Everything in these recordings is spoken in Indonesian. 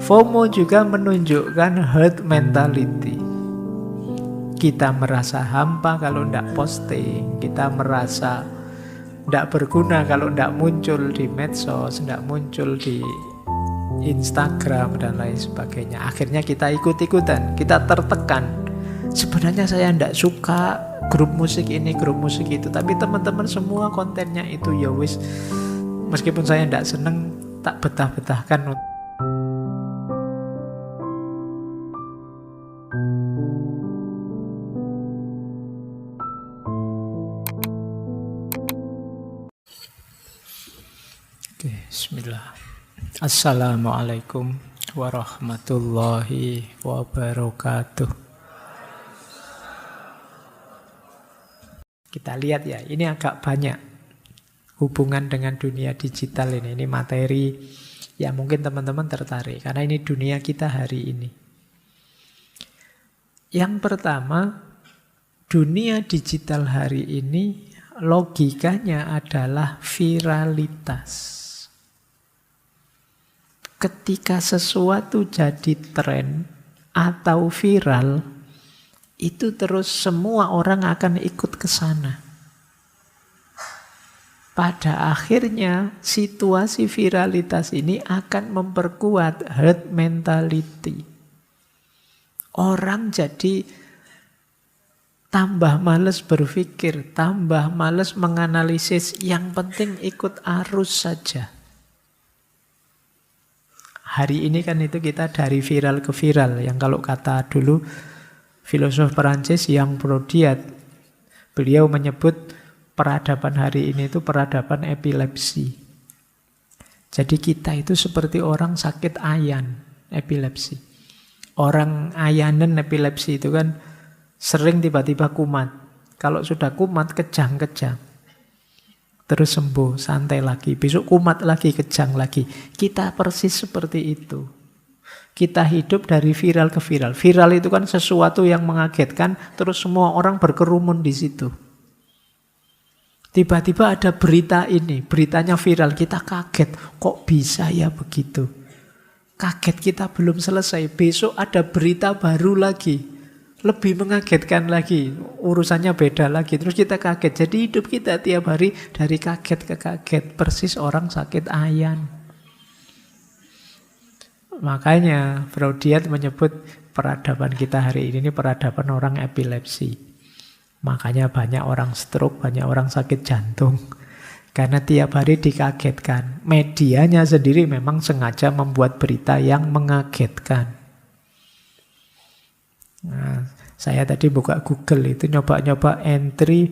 FOMO juga menunjukkan herd mentality. Kita merasa hampa kalau tidak posting, kita merasa tidak berguna kalau tidak muncul di medsos, tidak muncul di Instagram dan lain sebagainya. Akhirnya kita ikut-ikutan, kita tertekan. Sebenarnya saya tidak suka grup musik ini, grup musik itu, tapi teman-teman semua kontennya itu, ya wis, meskipun saya tidak seneng, tak betah-betahkan. Oke, bismillah. Assalamualaikum warahmatullahi wabarakatuh. Kita lihat ya, ini agak banyak hubungan dengan dunia digital ini. Ini materi yang mungkin teman-teman tertarik, karena ini dunia kita hari ini. Yang pertama, dunia digital hari ini logikanya adalah viralitas. Ketika sesuatu jadi tren atau viral, itu terus semua orang akan ikut ke sana. Pada akhirnya situasi viralitas ini akan memperkuat herd mentality. Orang jadi tambah males berpikir, tambah males menganalisis, yang penting ikut arus saja. Hari ini kan itu kita dari viral ke viral, yang kalau kata dulu filosof Perancis yang Brodiat, beliau menyebut peradaban hari ini itu peradaban epilepsi. Jadi kita itu seperti orang sakit ayan, epilepsi. Orang ayanen epilepsi itu kan sering tiba-tiba kumat. Kalau sudah kumat, kejang-kejang. Terus sembuh, santai lagi. Besok kumat lagi, kejang lagi. Kita persis seperti itu. Kita hidup dari viral ke viral. Viral itu kan sesuatu yang mengagetkan, terus semua orang berkerumun di situ. Tiba-tiba ada berita ini, beritanya viral, kita kaget. Kok bisa ya begitu? Kaget, kita belum selesai. Besok ada berita baru lagi. Lebih mengagetkan lagi, urusannya beda lagi, terus kita kaget. Jadi hidup kita tiap hari dari kaget ke kaget, persis orang sakit ayan. Makanya Brodiat menyebut peradaban kita hari ini peradaban orang epilepsi. Makanya banyak orang stroke, banyak orang sakit jantung. Karena tiap hari dikagetkan. Medianya sendiri memang sengaja membuat berita yang mengagetkan. Nah, saya tadi buka Google itu nyoba-nyoba entry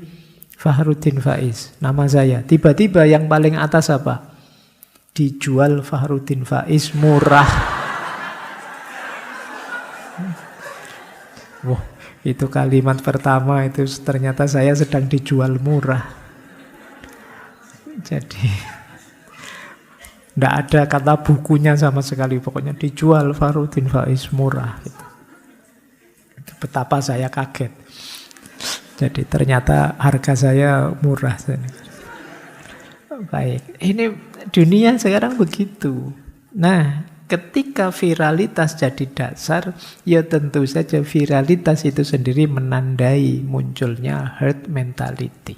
Fakhruddin Faiz, nama saya. Tiba-tiba yang paling atas apa? Dijual Fakhruddin Faiz murah. Wah, itu kalimat pertama itu ternyata saya sedang dijual murah. Jadi tidak ada kata bukunya sama sekali, pokoknya dijual Fakhruddin Faiz murah gitu. Betapa saya kaget. Jadi ternyata harga saya murah. Baik, ini dunia sekarang begitu. Nah, ketika viralitas jadi dasar, ya tentu saja viralitas itu sendiri menandai munculnya herd mentality.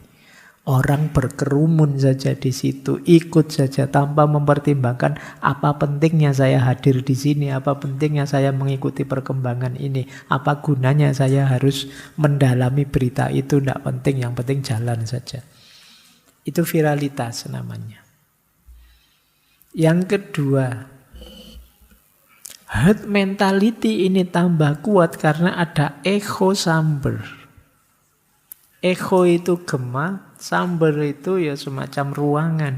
Orang berkerumun saja di situ, ikut saja tanpa mempertimbangkan apa pentingnya saya hadir di sini, apa pentingnya saya mengikuti perkembangan ini, apa gunanya saya harus mendalami berita itu, tidak penting, yang penting jalan saja. Itu viralitas namanya. Yang kedua, herd mentality ini tambah kuat karena ada echo chamber. Echo itu gema, chamber itu ya semacam ruangan.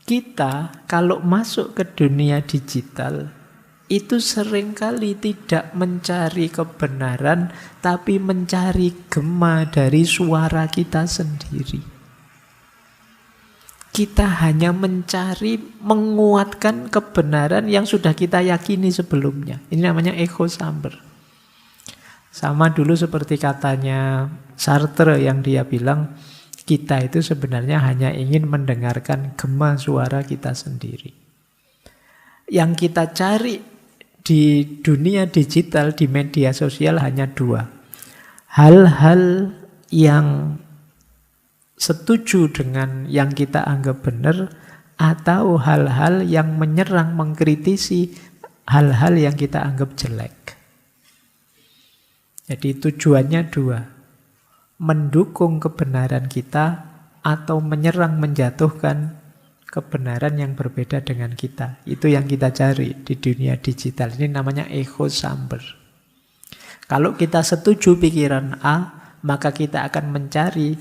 Kita kalau masuk ke dunia digital itu seringkali tidak mencari kebenaran, tapi mencari gema dari suara kita sendiri. Kita hanya mencari menguatkan kebenaran yang sudah kita yakini sebelumnya. Ini namanya echo chamber. Sama dulu seperti katanya Sartre yang dia bilang, kita itu sebenarnya hanya ingin mendengarkan gema suara kita sendiri. Yang kita cari di dunia digital, di media sosial hanya dua. Hal-hal yang setuju dengan yang kita anggap benar, atau hal-hal yang menyerang, mengkritisi hal-hal yang kita anggap jelek. Jadi tujuannya dua. Mendukung kebenaran kita atau menyerang, menjatuhkan kebenaran yang berbeda dengan kita. Itu yang kita cari di dunia digital. Ini namanya echo chamber. Kalau kita setuju pikiran A, maka kita akan mencari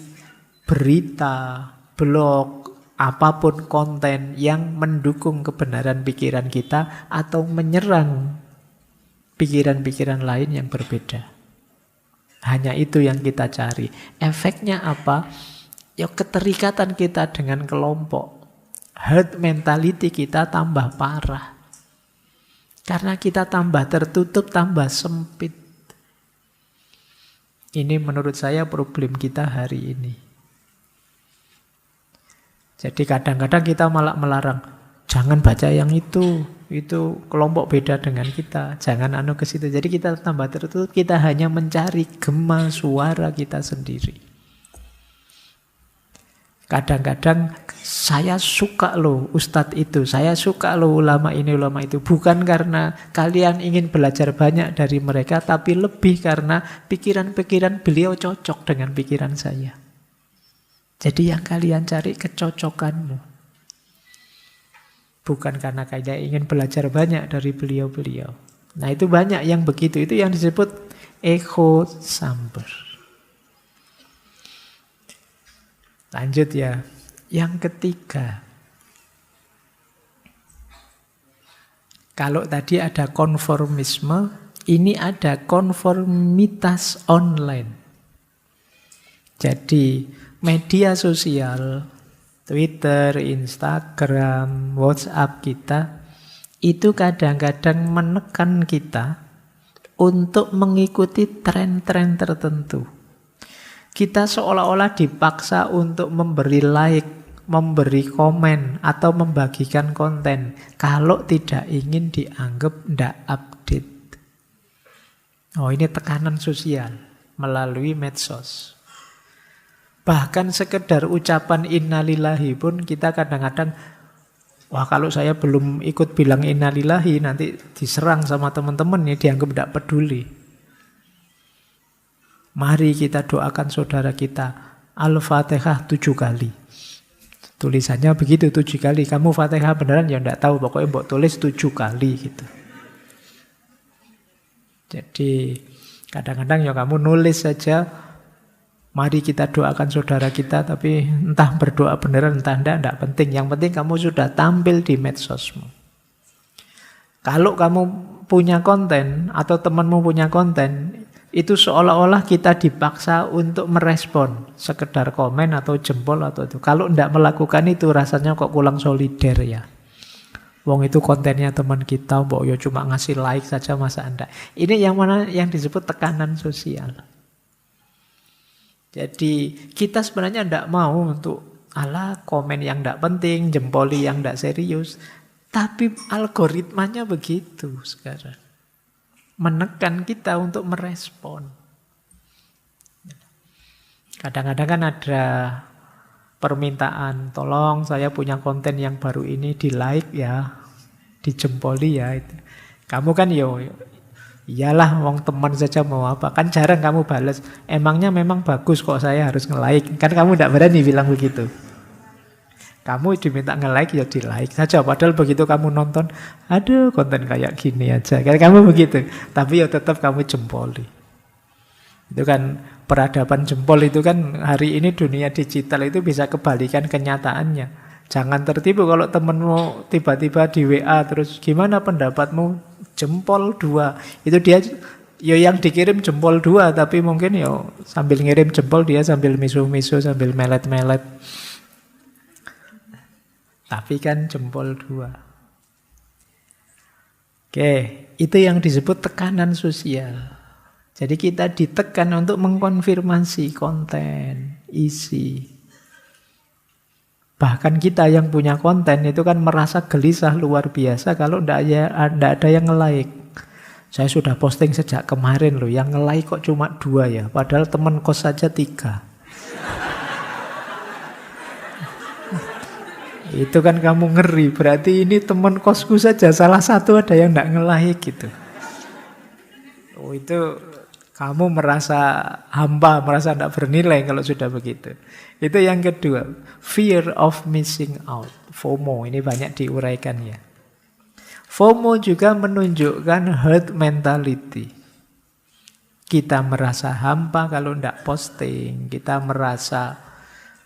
berita, blog, apapun konten yang mendukung kebenaran pikiran kita atau menyerang pikiran-pikiran lain yang berbeda. Hanya itu yang kita cari. Efeknya apa? Ya keterikatan kita dengan kelompok. Herd mentality kita tambah parah. Karena kita tambah tertutup, tambah sempit. Ini menurut saya problem kita hari ini. Jadi kadang-kadang kita malah melarang, jangan baca yang itu kelompok beda dengan kita, jangan anu ke situ. Jadi kita tambah tertutup, kita hanya mencari gema suara kita sendiri. Kadang-kadang saya suka loh ustadz itu, saya suka loh ulama ini, ulama itu. Bukan karena kalian ingin belajar banyak dari mereka, tapi lebih karena pikiran-pikiran beliau cocok dengan pikiran saya. Jadi yang kalian cari kecocokanmu. Bukan karena kalian ingin belajar banyak dari beliau-beliau. Nah itu banyak yang begitu. Itu yang disebut echo chamber. Lanjut ya. Yang ketiga. Kalau tadi ada konformisme, ini ada konformitas online. Jadi media sosial, Twitter, Instagram, WhatsApp kita, itu kadang-kadang menekan kita untuk mengikuti tren-tren tertentu. Kita seolah-olah dipaksa untuk memberi like, memberi komen, atau membagikan konten. Kalau tidak ingin dianggap tidak update. Oh, ini tekanan sosial melalui medsos. Bahkan sekedar ucapan innalillahi pun kita kadang-kadang, wah kalau saya belum ikut bilang innalillahi nanti diserang sama teman-teman, ya dianggap tidak peduli. Mari kita doakan saudara kita Al-Fatihah 7 kali. Tulisannya begitu 7 kali. Kamu Fatihah beneran ya tidak tahu, pokoknya mbok tulis 7 kali gitu. Jadi kadang-kadang ya kamu nulis saja, mari kita doakan saudara kita, tapi entah berdoa beneran, entah tidak penting. Yang penting kamu sudah tampil di medsosmu. Kalau kamu punya konten, atau temanmu punya konten, itu seolah-olah kita dipaksa untuk merespon. Sekedar komen atau jempol atau itu. Kalau tidak melakukan itu, rasanya kok kurang solider ya. Wong itu kontennya teman kita, mbok yo cuma ngasih like saja, masa anda. Ini yang mana yang disebut tekanan sosial. Jadi kita sebenarnya tidak mau untuk komen yang tidak penting, jempoli yang tidak serius. Tapi algoritmanya begitu sekarang. Menekan kita untuk merespon. Kadang-kadang kan ada permintaan, tolong saya punya konten yang baru ini di like ya, dijempoli ya. Kamu kan iyalah, wong teman saja mau apa? Kan jarang kamu balas. Emangnya memang bagus kok saya harus nge-like? Kan kamu tidak berani bilang begitu. Kamu diminta nge-like ya di-like saja. Padahal begitu kamu nonton, aduh konten kayak gini aja. Kan kamu begitu. Tapi ya tetap kamu jempoli. Itu kan peradaban jempol itu kan hari ini dunia digital itu bisa kebalikan kenyataannya. Jangan tertipu kalau temenmu tiba-tiba di WA terus gimana pendapatmu? Jempol 2. Itu dia ya yang dikirim jempol 2, tapi mungkin ya sambil ngirim jempol dia sambil misu-misu, sambil melet-melet. Tapi kan jempol 2. Oke, itu yang disebut tekanan sosial. Jadi kita ditekan untuk mengkonfirmasi konten, isi. Bahkan kita yang punya konten itu kan merasa gelisah luar biasa kalau ndak ada yang nge-like. Saya sudah posting sejak kemarin loh, yang nge-like kok cuma 2 ya, padahal teman kos saja 3. Itu kan kamu ngeri, berarti ini teman kosku saja salah satu ada yang ndak nge-like gitu. Oh, itu kamu merasa hampa, merasa tidak bernilai kalau sudah begitu. Itu yang kedua, fear of missing out, FOMO. Ini banyak diuraikan ya. FOMO juga menunjukkan herd mentality. Kita merasa hampa kalau tidak posting, kita merasa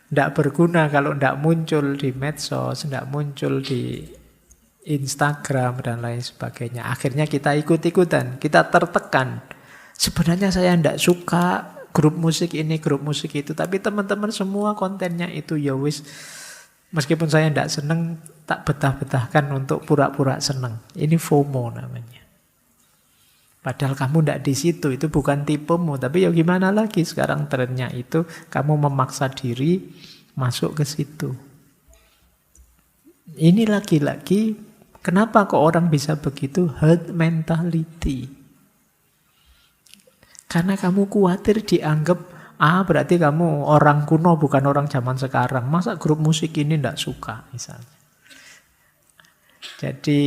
tidak berguna kalau tidak muncul di medsos, tidak muncul di Instagram dan lain sebagainya. Akhirnya kita ikut-ikutan, kita tertekan. Sebenarnya saya tidak suka grup musik ini, grup musik itu. Tapi teman-teman semua kontennya itu, ya wis. Meskipun saya tidak senang, tak betah-betahkan untuk pura-pura senang. Ini FOMO namanya. Padahal kamu tidak di situ, itu bukan tipemu. Tapi ya gimana lagi, sekarang trennya itu kamu memaksa diri masuk ke situ. Ini lagi-lagi, kenapa kok orang bisa begitu? Herd mentality. Karena kamu khawatir dianggap, berarti kamu orang kuno bukan orang zaman sekarang. Masa grup musik ini tidak suka misalnya. Jadi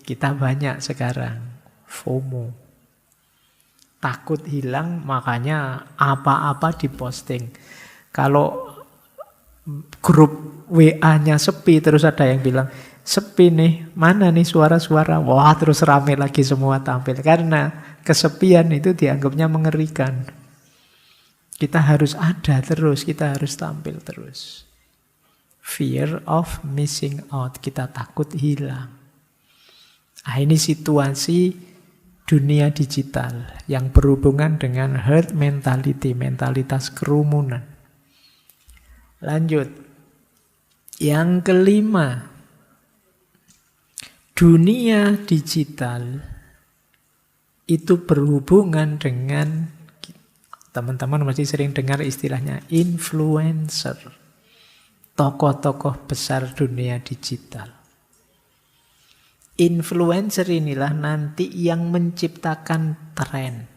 kita banyak sekarang FOMO. Takut hilang, makanya apa-apa diposting. Kalau grup WA-nya sepi, terus ada yang bilang, sepi nih, mana nih suara-suara? Wah, terus rame lagi semua tampil. Karena kesepian itu dianggapnya mengerikan. Kita harus ada terus, kita harus tampil terus. Fear of missing out, kita takut hilang. Nah, ini situasi dunia digital yang berhubungan dengan herd mentality, mentalitas kerumunan. Lanjut. Yang kelima, dunia digital itu berhubungan dengan, teman-teman masih sering dengar istilahnya influencer. Tokoh-tokoh besar dunia digital. Influencer inilah nanti yang menciptakan tren.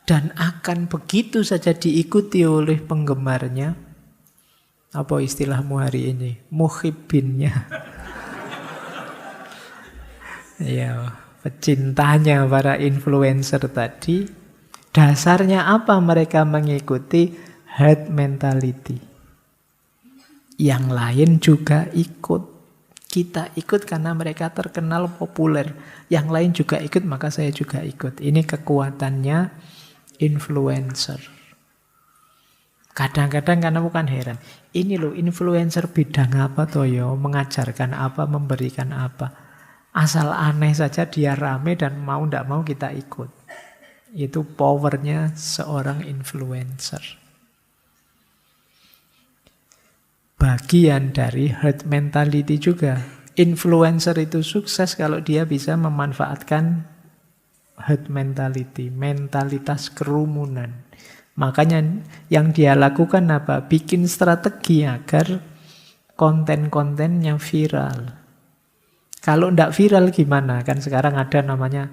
Dan akan begitu saja diikuti oleh penggemarnya. Apa istilahmu hari ini? Muhibbinnya. Ya, pecintanya para influencer tadi. Dasarnya apa mereka mengikuti? Herd mentality. Yang lain juga ikut. Kita ikut karena mereka terkenal populer. Yang lain juga ikut, maka saya juga ikut. Ini kekuatannya influencer. Kadang-kadang karena bukan heran. Ini loh influencer bidang apa toyo, mengajarkan apa, memberikan apa. Asal aneh saja dia rame dan mau tidak mau kita ikut. Itu powernya seorang influencer. Bagian dari herd mentality juga. Influencer itu sukses kalau dia bisa memanfaatkan herd mentality, mentalitas kerumunan. Makanya yang dia lakukan apa? Bikin strategi agar konten-kontennya viral. Kalau tidak viral gimana? Kan sekarang ada namanya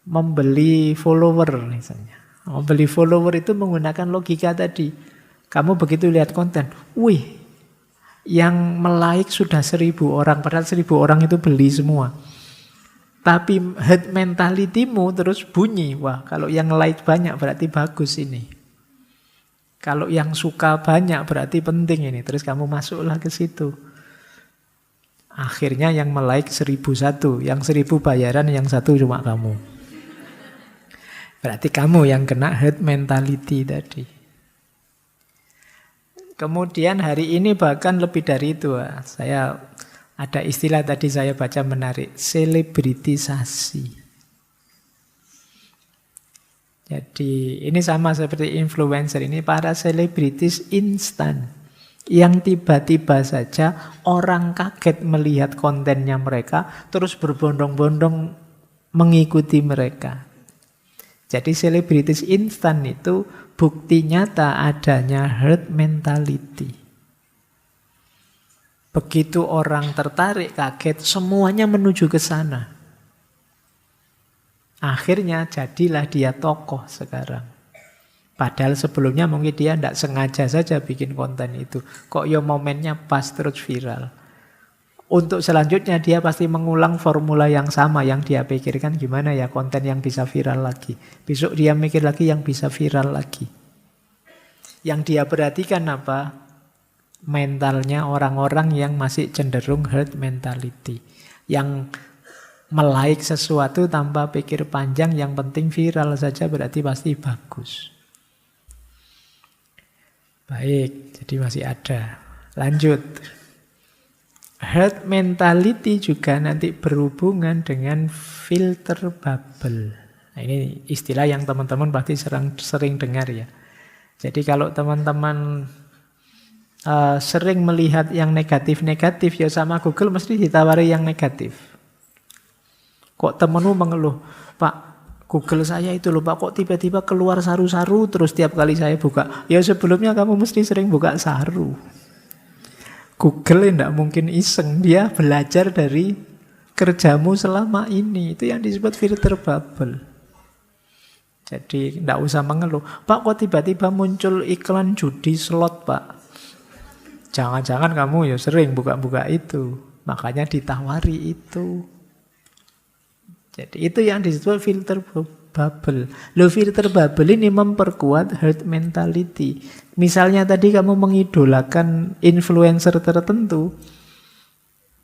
membeli follower misalnya. Membeli follower itu menggunakan logika tadi. Kamu begitu lihat konten, wih, yang like sudah 1.000 orang, padahal 1.000 orang itu beli semua. Tapi herd mentality-mu terus bunyi, wah kalau yang like banyak berarti bagus ini. Kalau yang suka banyak berarti penting ini. Terus kamu masuklah ke situ. Akhirnya yang like 1.001, yang 1.000 bayaran, yang 1 cuma kamu. Berarti kamu yang kena herd mentality tadi. Kemudian hari ini bahkan lebih dari itu. Saya ada istilah tadi saya baca menarik, selebritisasi. Jadi ini sama seperti influencer ini, para selebritis instan. Yang tiba-tiba saja orang kaget melihat kontennya mereka, terus berbondong-bondong mengikuti mereka. Jadi selebritis instan itu bukti nyata adanya herd mentality. Begitu orang tertarik, kaget, semuanya menuju ke sana. Akhirnya jadilah dia tokoh sekarang. Padahal sebelumnya mungkin dia tidak sengaja saja bikin konten itu. Kok ya momennya pas terus viral. Untuk selanjutnya dia pasti mengulang formula yang sama yang dia pikirkan gimana ya konten yang bisa viral lagi. Besok dia mikir lagi yang bisa viral lagi. Yang dia perhatikan apa? Mentalnya orang-orang yang masih cenderung herd mentality. Yang melike sesuatu tanpa pikir panjang, yang penting viral saja berarti pasti bagus. Baik, jadi masih ada. Lanjut. Herd mentality juga nanti berhubungan dengan filter bubble. Nah, ini istilah yang teman-teman pasti sering dengar ya. Jadi kalau teman-teman sering melihat yang negatif-negatif, ya sama Google mesti ditawari yang negatif. Kok temenmu mengeluh, Pak, Google saya itu loh Pak, kok tiba-tiba keluar saru-saru terus tiap kali saya buka. Ya sebelumnya kamu mesti sering buka saru. Google tidak mungkin iseng, dia belajar dari kerjamu selama ini. Itu yang disebut filter bubble. Jadi tidak usah mengeluh, Pak kok tiba-tiba muncul iklan judi slot Pak. Jangan-jangan kamu ya sering buka-buka itu. Makanya ditawari itu. Jadi itu yang disebut filter bubble. Loh, filter bubble ini memperkuat herd mentality. Misalnya tadi kamu mengidolakan influencer tertentu.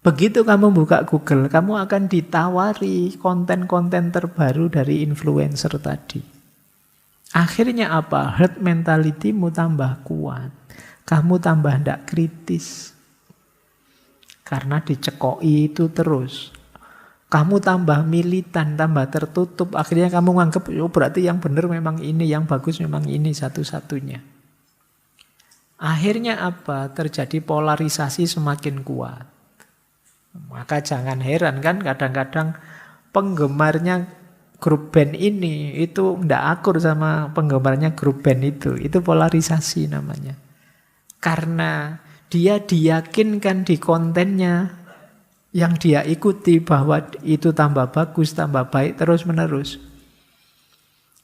Begitu kamu buka Google, kamu akan ditawari konten-konten terbaru dari influencer tadi. Akhirnya apa? Herd mentality-mu tambah kuat. Kamu tambah tidak kritis. Karena dicekoi itu terus. Kamu tambah militan, tambah tertutup. Akhirnya kamu menganggap, oh berarti yang benar memang ini, yang bagus memang ini satu-satunya. Akhirnya apa? Terjadi polarisasi semakin kuat. Maka jangan heran kan kadang-kadang penggemarnya grup band ini itu tidak akur sama penggemarnya grup band itu. Itu polarisasi namanya. Karena dia diyakinkan di kontennya yang dia ikuti bahwa itu tambah bagus, tambah baik terus-menerus.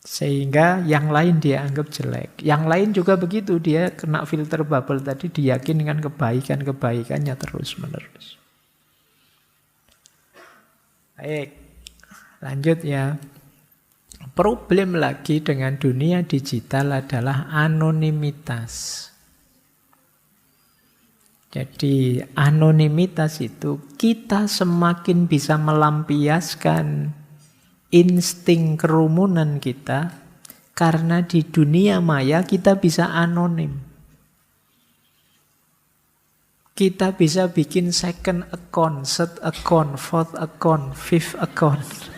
Sehingga yang lain dia anggap jelek. Yang lain juga begitu, dia kena filter bubble tadi, diyakinkan kebaikan-kebaikannya terus-menerus. Baik, lanjut ya. Problem lagi dengan dunia digital adalah anonimitas. Jadi anonimitas itu kita semakin bisa melampiaskan insting kerumunan kita karena di dunia maya kita bisa anonim. Kita bisa bikin second account, third account, fourth account, fifth account.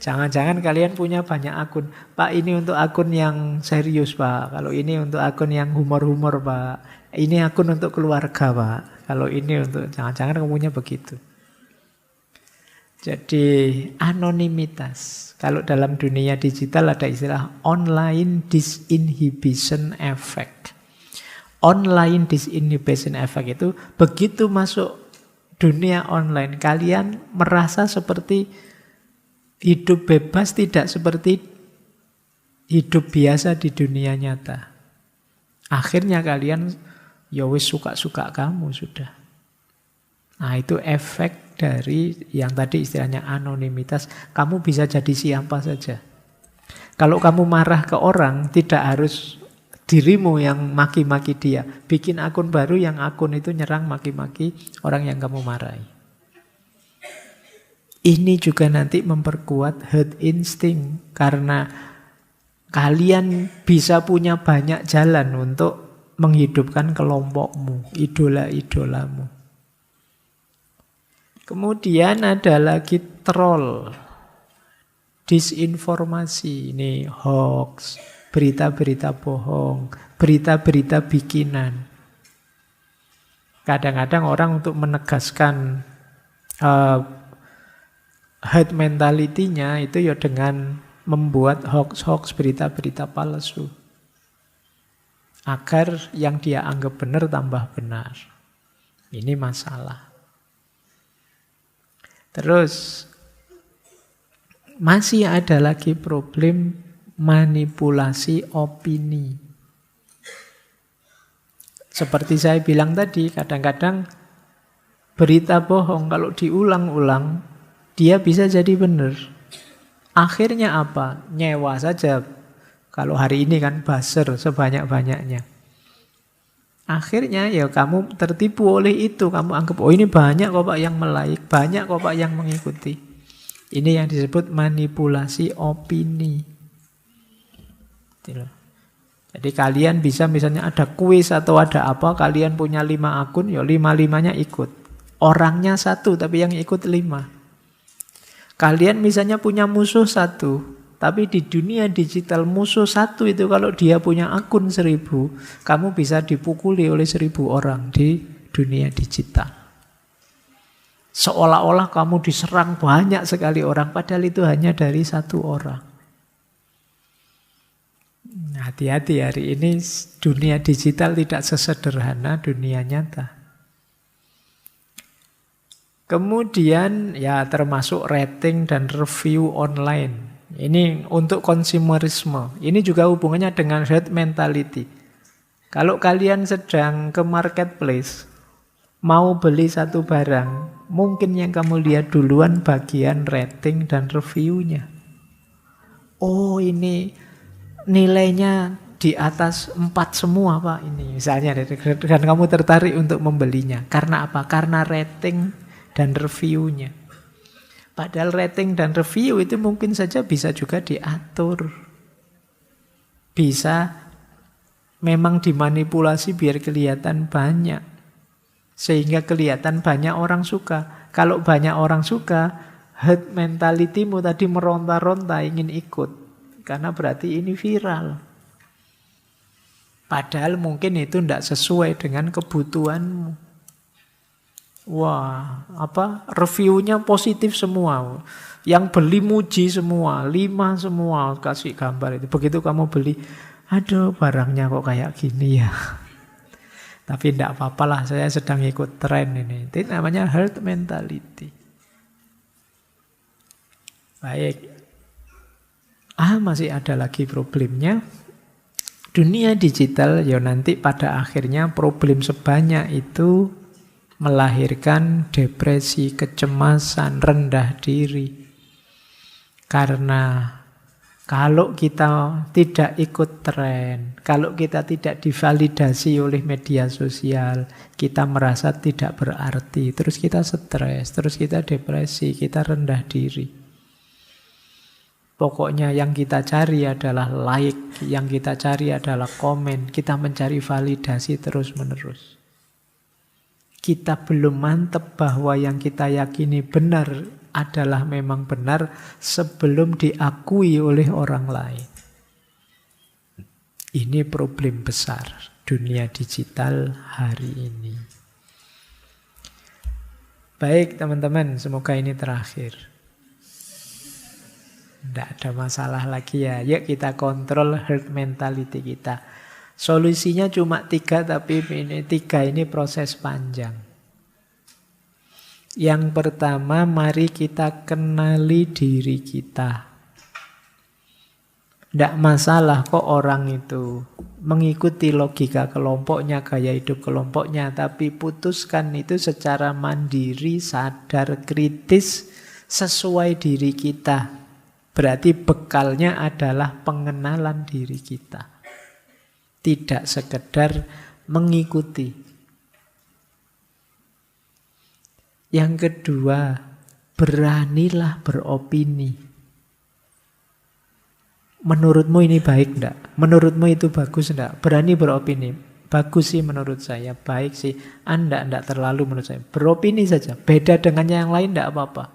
Jangan-jangan kalian punya banyak akun. Pak, ini untuk akun yang serius, Pak. Kalau ini untuk akun yang humor-humor, Pak. Ini akun untuk keluarga, Pak. Kalau ini untuk... Jangan-jangan kamunya begitu. Jadi, anonimitas. Kalau dalam dunia digital ada istilah online disinhibition effect. Online disinhibition effect itu begitu masuk dunia online, kalian merasa seperti hidup bebas, tidak seperti hidup biasa di dunia nyata. Akhirnya kalian ya wis suka-suka kamu sudah. Nah, itu efek dari yang tadi istilahnya anonimitas. Kamu bisa jadi siapa saja. Kalau kamu marah ke orang, tidak harus dirimu yang maki-maki dia. Bikin akun baru yang akun itu nyerang maki-maki orang yang kamu marahi. Ini juga nanti memperkuat herd instinct karena kalian bisa punya banyak jalan untuk menghidupkan kelompokmu, idola-idolamu. Kemudian ada lagi troll, disinformasi, ini hoax, berita-berita bohong, berita-berita bikinan. Kadang-kadang orang untuk menegaskan herd mentality-nya itu ya dengan membuat hoax-hoax, berita-berita palsu. agar yang dia anggap benar tambah benar. Ini masalah. Terus masih ada lagi problem manipulasi opini. Seperti saya bilang tadi, kadang-kadang berita bohong kalau diulang-ulang, dia bisa jadi benar. Akhirnya apa? Nyewa saja. Kalau hari ini kan buzzer sebanyak-banyaknya. Akhirnya ya kamu tertipu oleh itu. Kamu anggap, oh ini banyak kok Pak yang like, banyak kok Pak yang mengikuti. Ini yang disebut manipulasi opini. Jadi kalian bisa misalnya ada kuis atau ada apa, kalian punya 5 akun, ya 5-5-nya ikut. Orangnya 1, tapi yang ikut 5. Kalian misalnya punya musuh 1, tapi di dunia digital musuh 1 itu kalau dia punya akun 1000, kamu bisa dipukuli oleh 1000 orang di dunia digital. Seolah-olah kamu diserang banyak sekali orang, padahal itu hanya dari 1 orang. Hati-hati, hari ini dunia digital tidak sesederhana dunia nyata. Kemudian ya termasuk rating dan review online. Ini untuk konsumerisme. Ini juga hubungannya dengan herd mentality. Kalau kalian sedang ke marketplace, mau beli satu barang, mungkin yang kamu lihat duluan bagian rating dan reviewnya. Oh ini nilainya di atas 4 semua Pak ini misalnya, dan kamu tertarik untuk membelinya. Karena apa? Karena rating dan reviewnya. Padahal rating dan review itu mungkin saja bisa juga diatur. Bisa memang dimanipulasi biar kelihatan banyak. Sehingga kelihatan banyak orang suka. Kalau banyak orang suka, herd mentality-mu tadi meronta-ronta ingin ikut. Karena berarti ini viral. Padahal mungkin itu tidak sesuai dengan kebutuhanmu. Wah, reviewnya positif semua. Yang beli muji semua, 5 semua kasih gambar itu. Begitu kamu beli, aduh barangnya kok kayak gini ya. Tapi tidak apa-apa lah, saya sedang ikut tren ini. Itu namanya herd mentality. Baik. Masih ada lagi problemnya. Dunia digital ya nanti pada akhirnya problem sebanyak itu melahirkan depresi, kecemasan, rendah diri. Karena kalau kita tidak ikut tren, kalau kita tidak divalidasi oleh media sosial, kita merasa tidak berarti, terus kita stres, terus kita depresi, kita rendah diri. Pokoknya yang kita cari adalah like, yang kita cari adalah komen, kita mencari validasi terus-menerus. Kita belum mantap bahwa yang kita yakini benar adalah memang benar sebelum diakui oleh orang lain. Ini problem besar dunia digital hari ini. Baik teman-teman, semoga ini terakhir. Tidak ada masalah lagi ya. Yuk kita kontrol herd mentality kita. Solusinya cuma 3, tapi ini 3 ini proses panjang. Yang pertama, mari kita kenali diri kita. Tidak masalah kok orang itu mengikuti logika kelompoknya, gaya hidup kelompoknya, tapi putuskan itu secara mandiri, sadar, kritis, sesuai diri kita. Berarti bekalnya adalah pengenalan diri kita. Tidak sekedar mengikuti. Yang kedua, beranilah beropini. Menurutmu ini baik enggak? Menurutmu itu bagus enggak? Berani beropini. Bagus sih menurut saya, baik sih. Anda enggak terlalu menurut saya. Beropini saja. Beda dengan yang lain enggak apa-apa.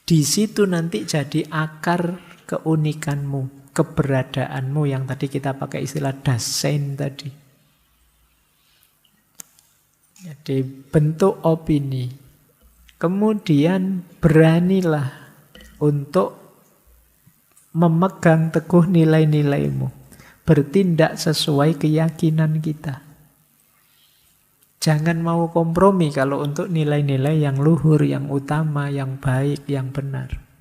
Di situ nanti jadi akar keunikanmu, keberadaanmu yang tadi kita pakai istilah Dasein tadi. Jadi bentuk opini. Kemudian beranilah untuk memegang teguh nilai-nilaimu. bertindak sesuai keyakinan kita. Jangan mau kompromi kalau untuk nilai-nilai yang luhur, yang utama, yang baik, yang benar.